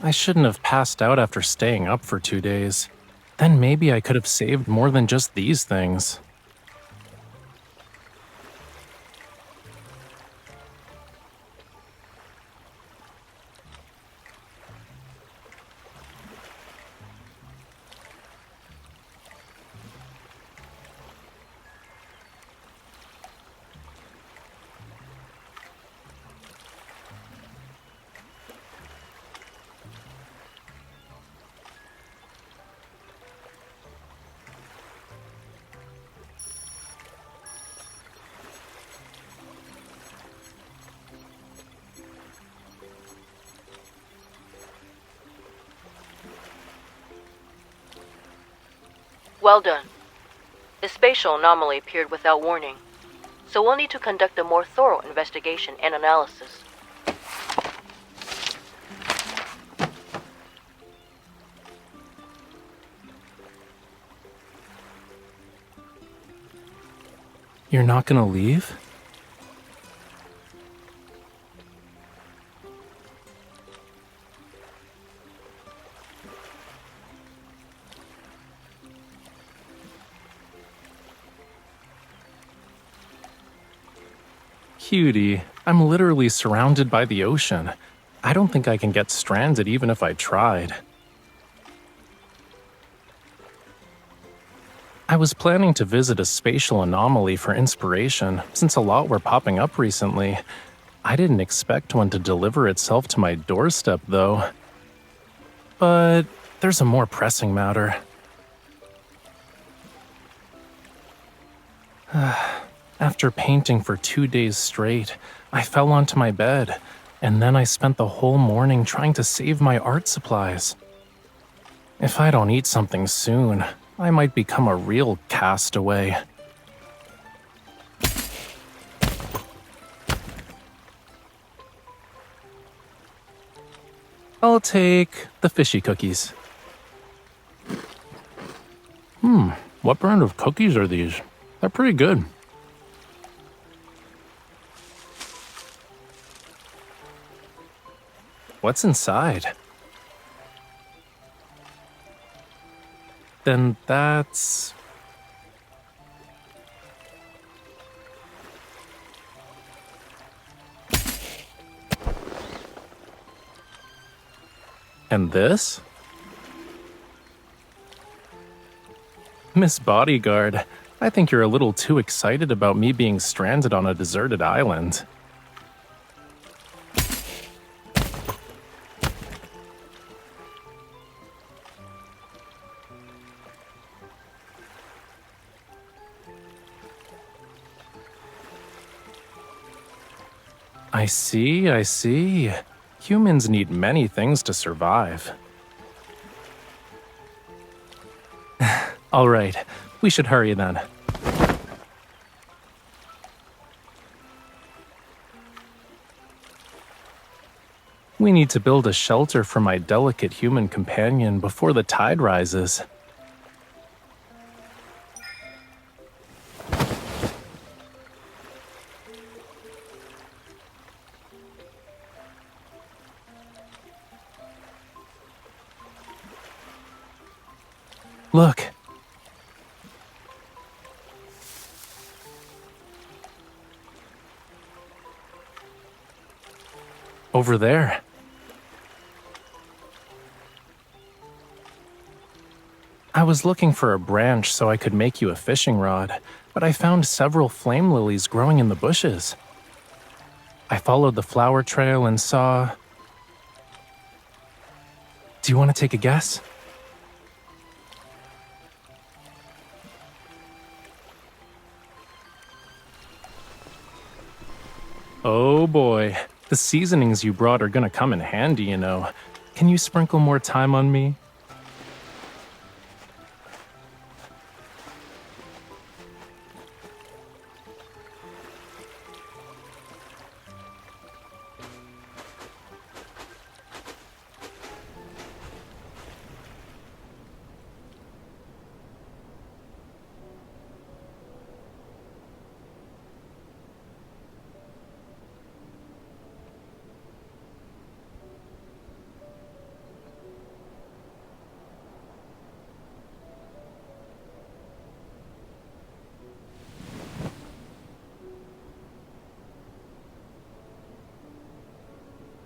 I shouldn't have passed out after staying up for 2 days. Then maybe I could have saved more than just these things. Well done. The spatial anomaly appeared without warning, so we'll need to conduct a more thorough investigation and analysis. You're not gonna leave? Cutie, I'm literally surrounded by the ocean. I don't think I can get stranded even if I tried. I was planning to visit a spatial anomaly for inspiration, since a lot were popping up recently. I didn't expect one to deliver itself to my doorstep, though. But there's a more pressing matter. After painting for 2 days straight, I fell onto my bed, and then I spent the whole morning trying to save my art supplies. If I don't eat something soon, I might become a real castaway. I'll take the fishy cookies. What brand of cookies are these? They're pretty good. What's inside? Then that's... And this? Miss Bodyguard, I think you're a little too excited about me being stranded on a deserted island. I see. Humans need many things to survive. All right, we should hurry then. We need to build a shelter for my delicate human companion before the tide rises. Look. Over there. I was looking for a branch so I could make you a fishing rod, but I found several flame lilies growing in the bushes. I followed the flower trail and saw... Do you want to take a guess? Oh boy, the seasonings you brought are gonna come in handy, you know. Can you sprinkle more thyme on me?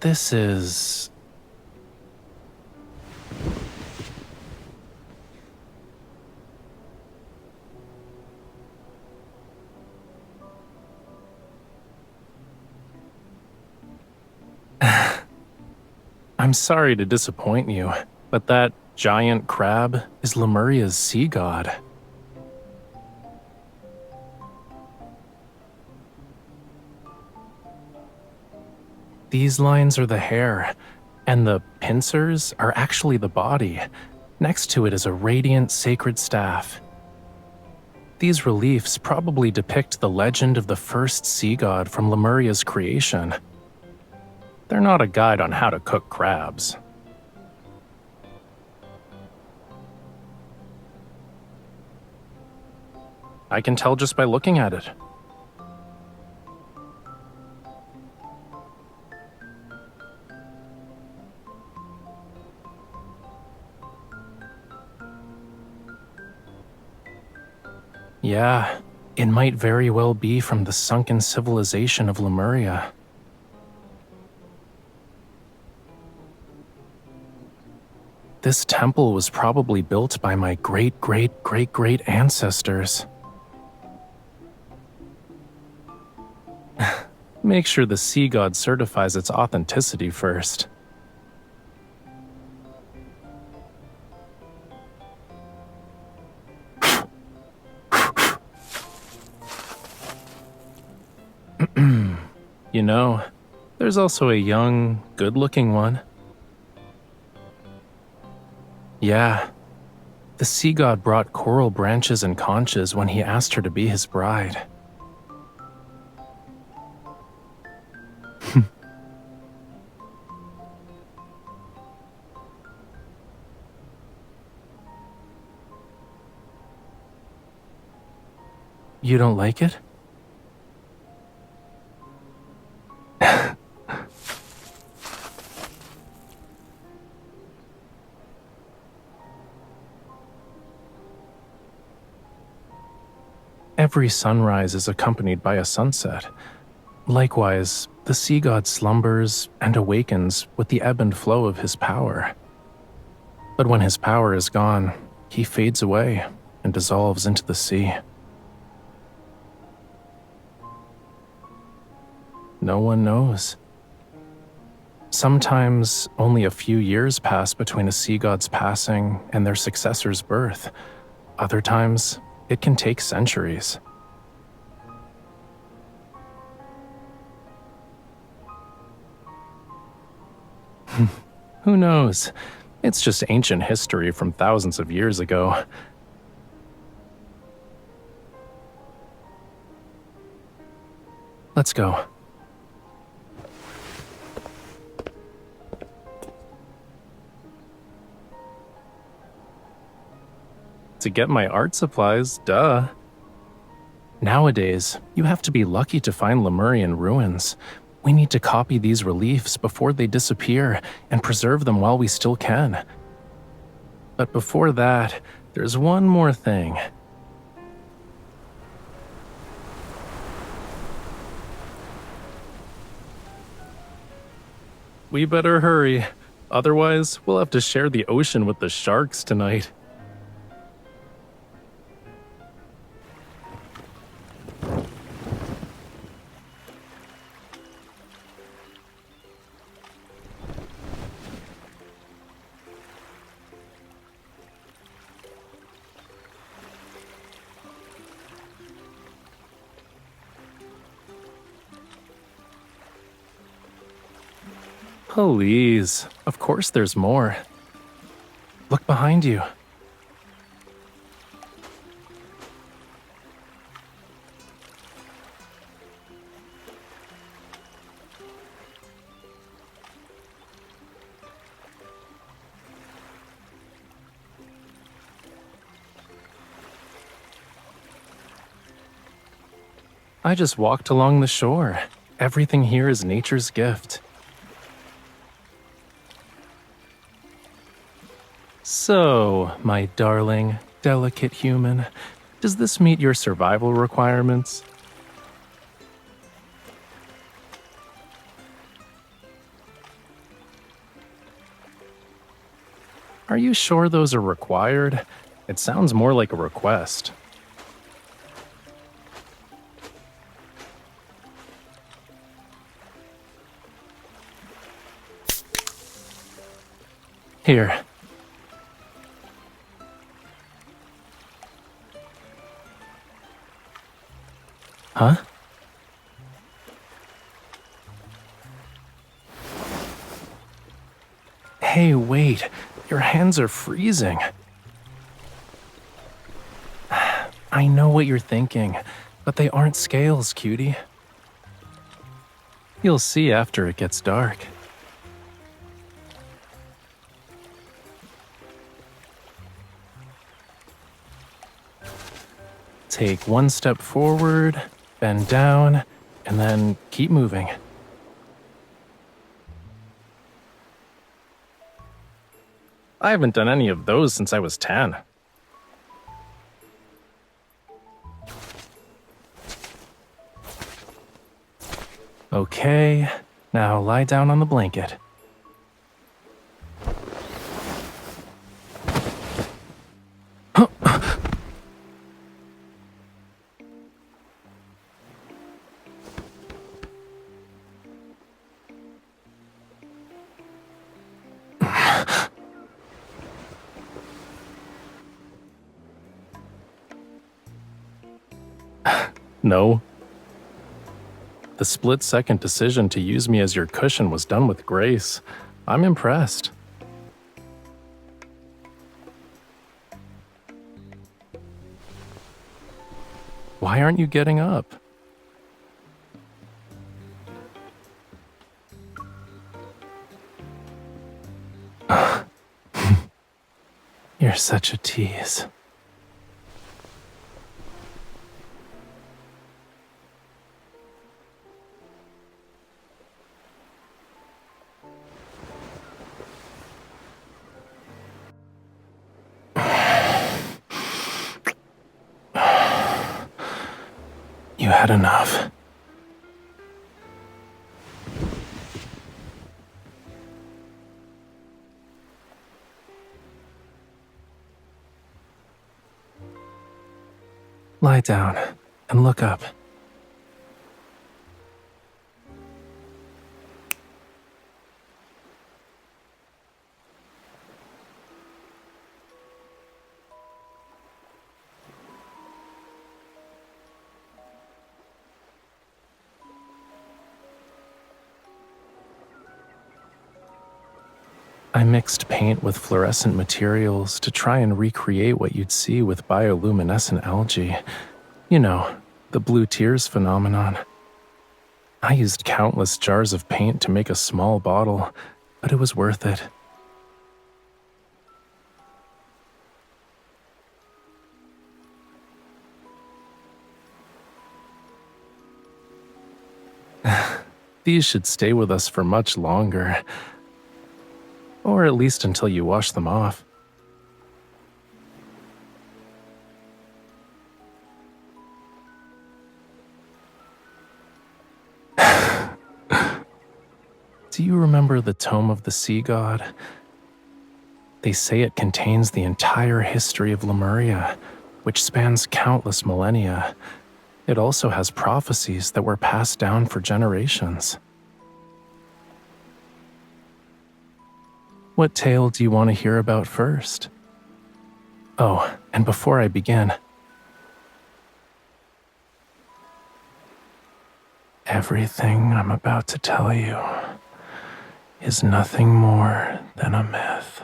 This is... I'm sorry to disappoint you, but that giant crab is Lemuria's sea god. These lines are the hair, and the pincers are actually the body. Next to it is a radiant sacred staff. These reliefs probably depict the legend of the first sea god from Lemuria's creation. They're not a guide on how to cook crabs. I can tell just by looking at it. Yeah, it might very well be from the sunken civilization of Lemuria. This temple was probably built by my great-great-great-great ancestors. Make sure the sea god certifies its authenticity first. You know, there's also a young, good-looking one. Yeah, the sea god brought coral branches and conches when he asked her to be his bride. You don't like it? Every sunrise is accompanied by a sunset. Likewise, the sea god slumbers and awakens with the ebb and flow of his power. But when his power is gone, he fades away and dissolves into the sea. No one knows. Sometimes only a few years pass between a sea god's passing and their successor's birth. Other times, it can take centuries. Who knows? It's just ancient history from thousands of years ago. Let's go. To get my art supplies, duh. Nowadays, you have to be lucky to find Lemurian ruins. We need to copy these reliefs before they disappear and preserve them while we still can. But before that, there's one more thing. We better hurry. Otherwise, we'll have to share the ocean with the sharks tonight. Please, of course there's more. Look behind you. I just walked along the shore. Everything here is nature's gift. So, my darling, delicate human, does this meet your survival requirements? Are you sure those are required? It sounds more like a request. Here. Huh? Hey, wait. Your hands are freezing. I know what you're thinking, but they aren't scales, cutie. You'll see after it gets dark. Take one step forward, bend down, and then keep moving. I haven't done any of those since I was 10. Okay, now lie down on the blanket. No. The split-second decision to use me as your cushion was done with grace. I'm impressed. Why aren't you getting up? You're such a tease. You had enough. Lie down and look up. I mixed paint with fluorescent materials to try and recreate what you'd see with bioluminescent algae. You know, the blue tears phenomenon. I used countless jars of paint to make a small bottle, but it was worth it. These should stay with us for much longer. Or at least until you wash them off. Do you remember the Tome of the Sea God? They say it contains the entire history of Lemuria, which spans countless millennia. It also has prophecies that were passed down for generations. What tale do you want to hear about first? Oh, and before I begin, everything I'm about to tell you is nothing more than a myth.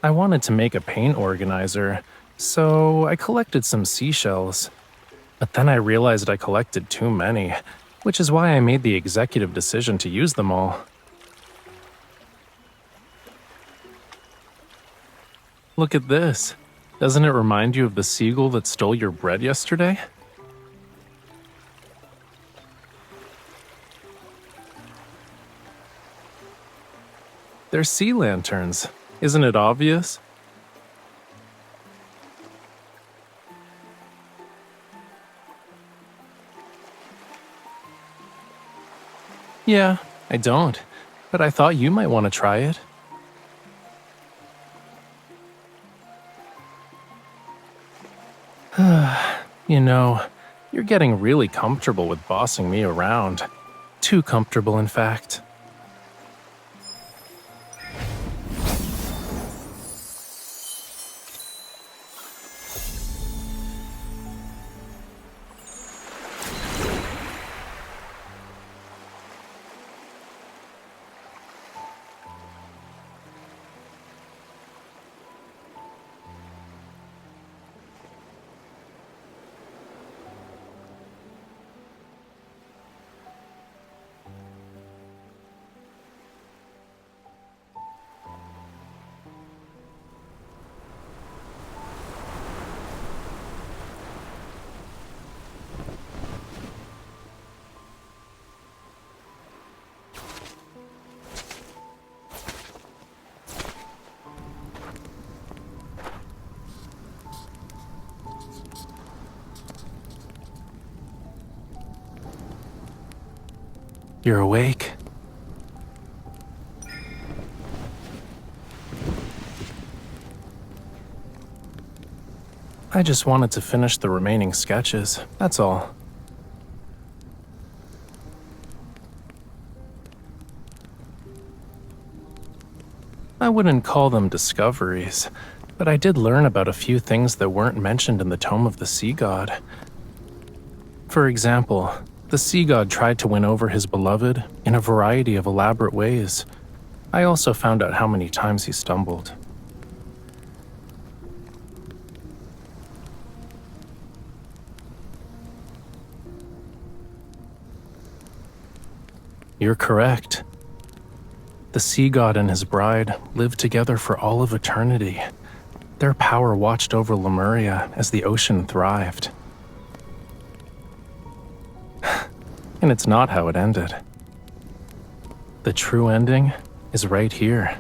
I wanted to make a paint organizer, so I collected some seashells. But then I realized I collected too many, which is why I made the executive decision to use them all. Look at this. Doesn't it remind you of the seagull that stole your bread yesterday? They're sea lanterns. Isn't it obvious? Yeah, I don't. But I thought you might want to try it. You know, you're getting really comfortable with bossing me around. Too comfortable, in fact. You're awake? I just wanted to finish the remaining sketches, that's all. I wouldn't call them discoveries, but I did learn about a few things that weren't mentioned in the Tome of the Sea God. For example, the sea god tried to win over his beloved in a variety of elaborate ways. I also found out how many times he stumbled. You're correct. The sea god and his bride lived together for all of eternity. Their power watched over Lemuria as the ocean thrived. And it's not how it ended. The true ending is right here.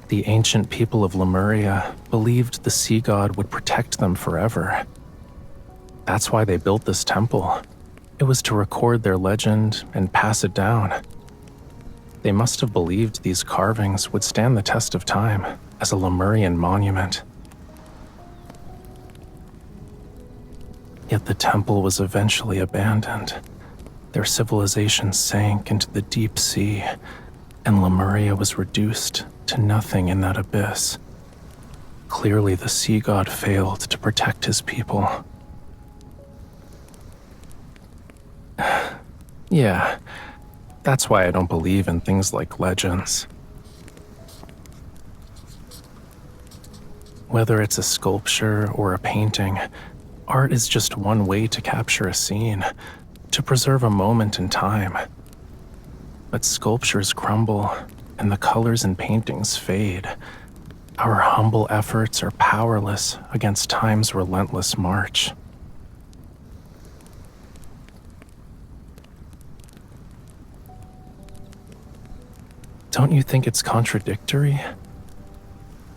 The ancient people of Lemuria believed the sea god would protect them forever. That's why they built this temple. It was to record their legend and pass it down. They must have believed these carvings would stand the test of time as a Lemurian monument. Yet the temple was eventually abandoned. Their civilization sank into the deep sea, and Lemuria was reduced to nothing in that abyss. Clearly, the sea god failed to protect his people. Yeah, that's why I don't believe in things like legends. Whether it's a sculpture or a painting, art is just one way to capture a scene, to preserve a moment in time. But sculptures crumble, and the colors in paintings fade. Our humble efforts are powerless against time's relentless march. Don't you think it's contradictory?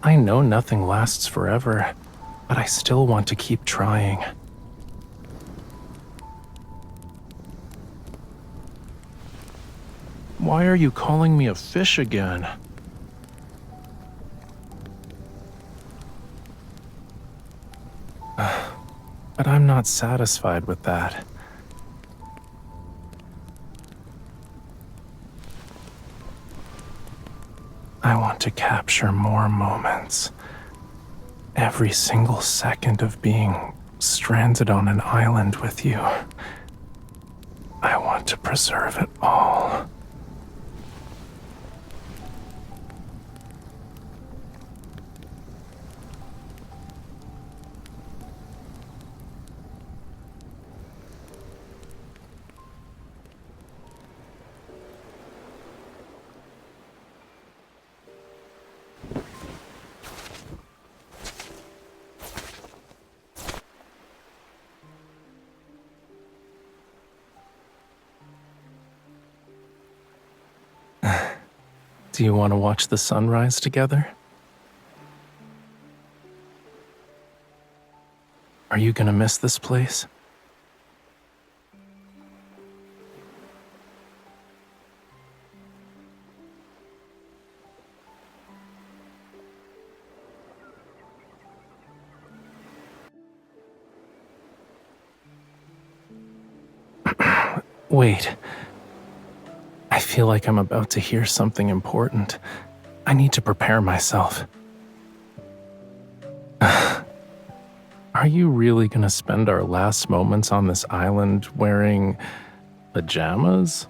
I know nothing lasts forever, but I still want to keep trying. Why are you calling me a fish again? But I'm not satisfied with that. I want to capture more moments. Every single second of being stranded on an island with you. I want to preserve it all. Do you want to watch the sunrise together? Are you gonna miss this place? Wait. I feel like I'm about to hear something important. I need to prepare myself. Are you really gonna spend our last moments on this island wearing pajamas?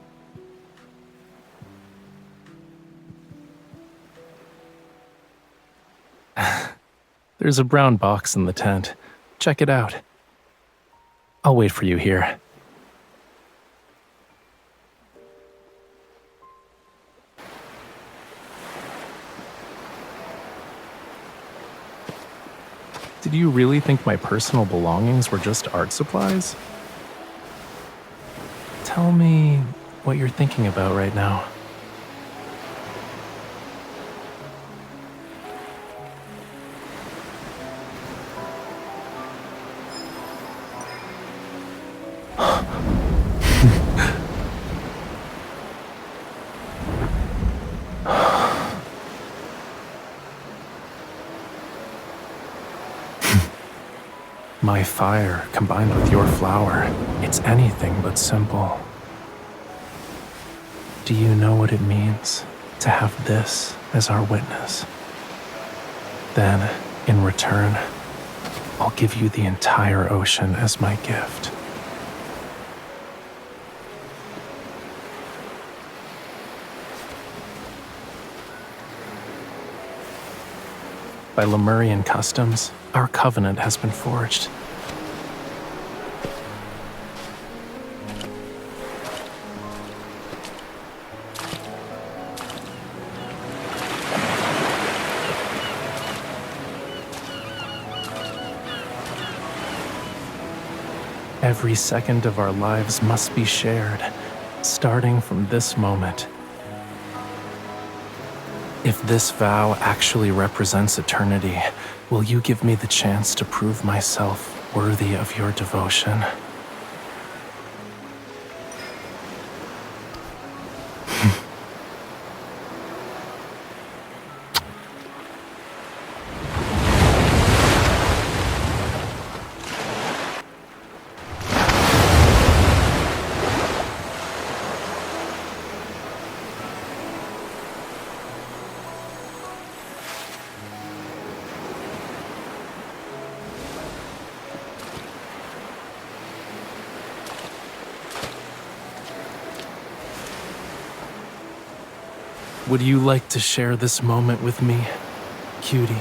There's a brown box in the tent. Check it out. I'll wait for you here. Did you really think my personal belongings were just art supplies? Tell me what you're thinking about right now. My fire combined with your flower, it's anything but simple. Do you know what it means to have this as our witness? Then, in return, I'll give you the entire ocean as my gift. By Lemurian customs, our covenant has been forged. Every second of our lives must be shared, starting from this moment. If this vow actually represents eternity, will you give me the chance to prove myself worthy of your devotion? Would you like to share this moment with me, cutie?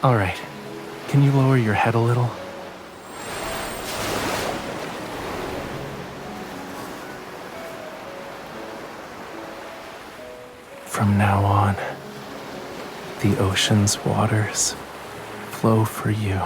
All right, can you lower your head a little? From now on, the ocean's waters flow for you.